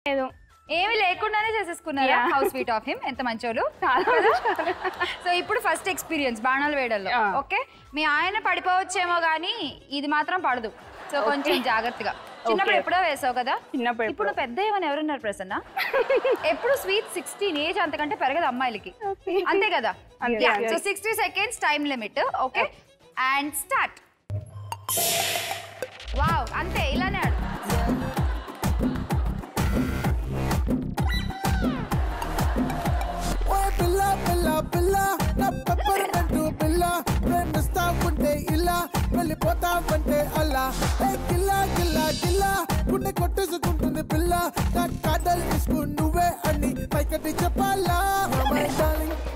లేదు ఏమి లేకుండానే చేసేసుకున్నారా హౌ స్వీట్ ఆఫ్ హిమ్ ఎంత మంచోళ్ళు సో ఇప్పుడు ఫస్ట్ ఎక్స్పీరియన్స్ బాణాలు వేయడంలో ఓకే మీ ఆయన పడిపోవచ్చేమో కానీ ఇది మాత్రం పడదు సో కొంచెం జాగ్రత్తగా చిన్నప్పుడు ఎప్పుడో వేసావు కదా ఇప్పుడు పెద్ద ఏమని ఎవరున్నారు ప్రసన్న ఎప్పుడు స్వీట్ 16 ఏజ్ అంతకంటే పెరగదు అమ్మాయిలకి అంతే కదా so 60 seconds time limit okay and start wow అంతే ఇలానే ఆడు పిల్ల పిల్ల పిల్ల నా పెప్పర్మెంటు పిల్ల ప్రేమిస్తావుంటే ఇలా వెళ్ళిపోతావంటే అలా గిల్లా గిల్లా గిల్లా గుండె కొట్టేసుకుంటుంది పిల్ల నా కాదల్ ఇసుకు నువ్వే అని పైకటి చెప్పాలా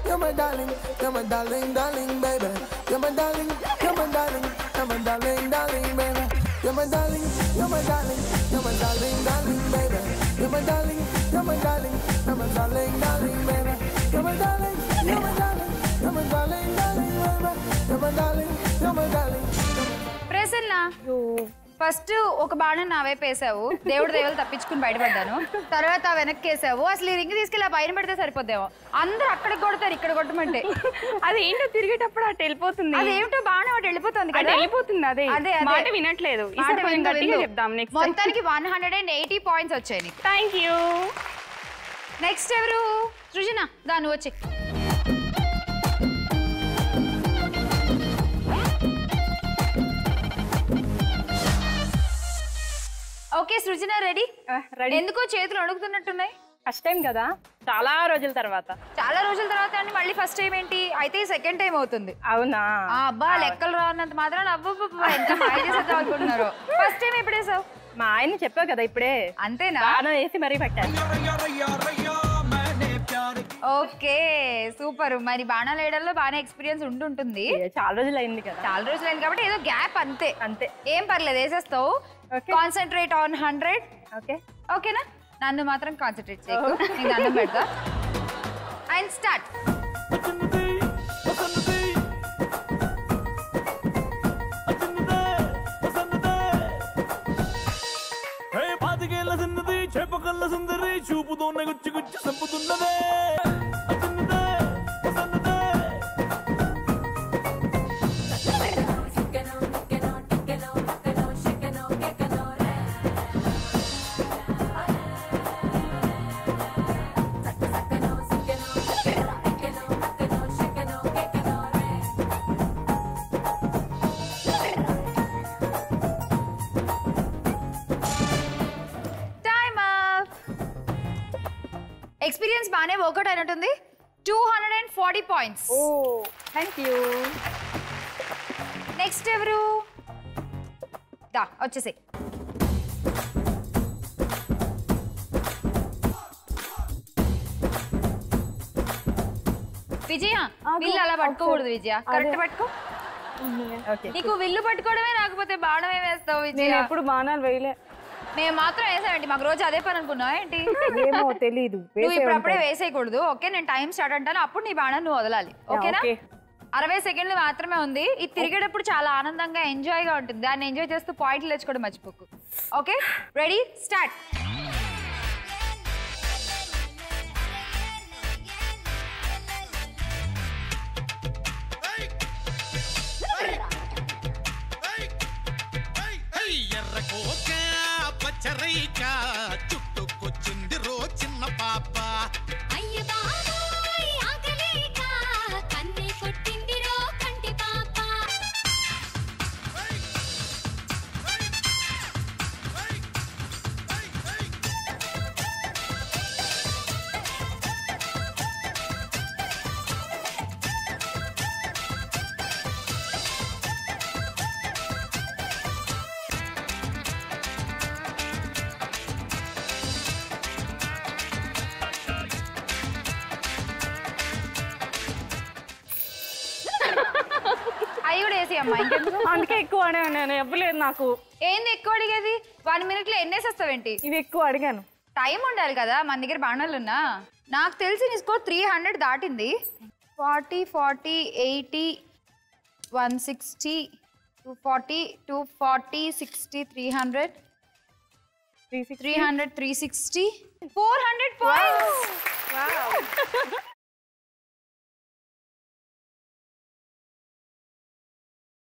You're my darling, you're my darling, darling, baby. You're my darling, you're my darling, you're my darling, darling, baby. You're my darling, you're my darling, you're my darling, darling, baby. You're my darling, you're my darling, you're my darling, darling, baby. You're my darling, you're my darling, you're my darling, darling, baby. You're my darling, you're my darling. Prasanna first ఒక బాణం నా వైపు వేసావు దేవుడు దేవులు తప్పించుకుని బయటపడ్డాను తర్వాత వెనక్కి వేసావు అసలు ఈ రింగ్ తీసుకెళ్ళి పైన పెడితే సరిపోద్దేమో అందరూ అక్కడికి కొడతారు ఇక్కడ కొట్టమంటే అది ఏంటో తిరిగేటప్పుడు అటు వెళ్ళిపోతుంది అదేమిటో బాణం అటు వెళ్ళిపోతుంది అటు వెళ్ళిపోతుంది అదే మాట వినట్లేదు చెప్దాం నెక్స్ట్ మొత్తానికి 180 పాయింట్స్ వచ్చాయి నీకు థ్యాంక్ యూ నెక్స్ట్ ఎవరు సృజన దాని వచ్చి ఓకే సృజన రెడీ ఎందుకో చేతులు అడుగుతున్నట్టున్నాయి ఫస్ట్ టైం కదా చాలా రోజుల తర్వాత అండి మళ్ళీ ఫస్ట్ టైం ఏంటి అయితే సెకండ్ టైం అవుతుంది అవునా అబ్బా లెక్కలు రానంత మాత్రం ఎంత హాయ్ చేసేద్దాం అనుకుంటున్నారు ఫస్ట్ టైం ఎప్పుడు వేసావు మా ఆయన చెప్పావు కదా ఇప్పుడే అంతేనా బాణం వేసి మరీ పట్టాను ఓకే సూపర్ మరి బాణాలు వేయడంలో బాగానే ఎక్స్పీరియన్స్ ఉంటుంది చాలా రోజులు అయింది కదా కాబట్టి ఏదో గ్యాప్ అంతే అంతే ఏం పర్లేదు వేసేస్తావు కాన్సన్ట్రేట్ ఆన్ 100 ఓకే ఓకేనా నన్ను మాత్రం కాన్సన్ట్రేట్ చేయకు నీకు దండం పెడతా అండ్ స్టార్ట్ చేపకల్ల సుందరి చూపుతోనే గుచ్చి గుచ్చి సంపుతున్నదే ఎక్స్పీరియన్స్ బాగానే వర్కౌట్ అయినట్టుంది 240 points oh thank you next ఎవరు దా వచ్చేసి విజయ విల్లు అలా పట్టుకోకూడదు విజయ కరెక్ట్ పట్టుకో నీకు విల్లు పట్టుకోవడమే రాకపోతే బాణమే వేస్తావు విజయ ఎప్పుడు బాణాలు వేయలే మేము మాత్రం వేసామండి మాకు రోజు అదే పని అనుకున్నావు ఏంటి ఏమో తెలీదు నువ్వు ఇప్పుడు అప్పుడే వేసేయకూడదు ఓకే నేను టైం స్టార్ట్ అంటాను అప్పుడు నీ బాణం నువ్వు వదలాలి ఓకేనా 60 సెకండ్లు మాత్రమే ఉంది ఇది తిరిగేటప్పుడు చాలా ఆనందంగా ఎంజాయ్ గా ఉంటుంది దాన్ని ఎంజాయ్ చేస్తూ పాయింట్లు తెచ్చుకోవడం మర్చిపోకు ఓకే రెడీ స్టార్ట్ పచ్చరైకా చుట్టుకొచ్చింది రో చిన్న పాప అయ్య బాబోయ్ ఆకలేక కన్నే కొట్టింది రో కంటి పాప అందుకే ఎక్కువ అడిగాను నేను ఇవ్వలేదు నాకు ఏంది ఎక్కువ అడిగేది 1 minute లో ఎన్ని వేసేస్తావేంటి ఇది ఎక్కువ అడిగాను టైం ఉండాలి కదా మన దగ్గర బాణాలు ఉన్నా నాకు తెలిసి నీ స్కోర్ 300 దాటింది 40 40 80 160 240 240 60 300 300 360 400 points.